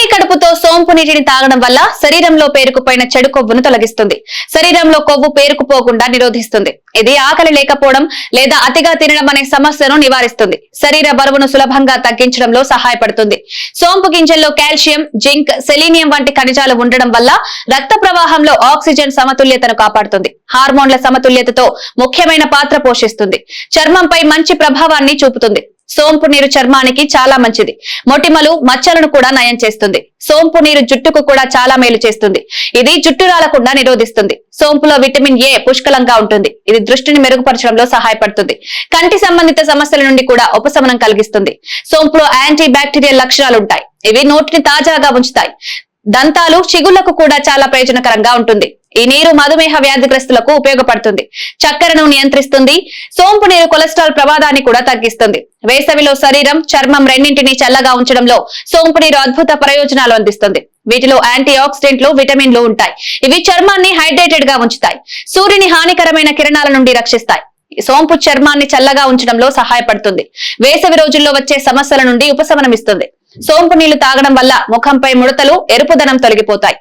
ఖాళీ కడుపుతో సోంపు నీటిని తాగడం వల్ల శరీరంలో పేరుకుపోయిన చెడు కొవ్వును తొలగిస్తుంది. శరీరంలో కొవ్వు పేరుకుపోకుండా నిరోధిస్తుంది. ఇది ఆకలి లేకపోవడం లేదా అతిగా తినడం అనే సమస్యను నివారిస్తుంది. శరీర బరువును సులభంగా తగ్గించడంలో సహాయపడుతుంది. సోంపు గింజల్లో కాల్షియం, జింక్, సెలీనియం వంటి ఖనిజాలు ఉండడం వల్ల రక్త ప్రవాహంలో ఆక్సిజన్ సమతుల్యతను కాపాడుతుంది. హార్మోన్ల సమతుల్యతతో ముఖ్యమైన పాత్ర పోషిస్తుంది. చర్మంపై మంచి ప్రభావాన్ని చూపుతుంది. సోంపు నీరు చర్మానికి చాలా మంచిది. మొటిమలు, మచ్చలను కూడా నయం చేస్తుంది. సోంపు నీరు జుట్టుకు కూడా చాలా మేలు చేస్తుంది. ఇది జుట్టు రాలకుండా నిరోధిస్తుంది. సోంపులో విటమిన్ ఏ పుష్కలంగా ఉంటుంది. ఇది దృష్టిని మెరుగుపరచడంలో సహాయపడుతుంది. కంటి సంబంధిత సమస్యల నుండి కూడా ఉపశమనం కలిగిస్తుంది. సోంపులో యాంటీ బ్యాక్టీరియల్ లక్షణాలుంటాయి. ఇవి నోటిని తాజాగా ఉంచుతాయి. దంతాలు, చిగుళ్లకు కూడా చాలా ప్రయోజనకరంగా ఉంటుంది. ఈ నీరు మధుమేహ వ్యాధిగ్రస్తులకు ఉపయోగపడుతుంది. చక్కెరను నియంత్రిస్తుంది. సోంపు నీరు కొలెస్ట్రాల్ ప్రమాదాన్ని కూడా తగ్గిస్తుంది. వేసవిలో శరీరం, చర్మం రెండింటినీ చల్లగా ఉంచడంలో సోంపు నీరు అద్భుత ప్రయోజనాలు అందిస్తుంది. వీటిలో యాంటీ ఆక్సిడెంట్లు, విటమిన్లు ఉంటాయి. ఇవి చర్మాన్ని హైడ్రేటెడ్ గా ఉంచుతాయి. సూర్యుని హానికరమైన కిరణాల నుండి రక్షిస్తాయి. సోంపు చర్మాన్ని చల్లగా ఉంచడంలో సహాయపడుతుంది. వేసవి రోజుల్లో వచ్చే సమస్యల నుండి ఉపశమనమిస్తుంది. సోంపు నీళ్లు తాగడం వల్ల ముఖంపై ముడతలు, ఎరుపుదనం తొలగిపోతాయి.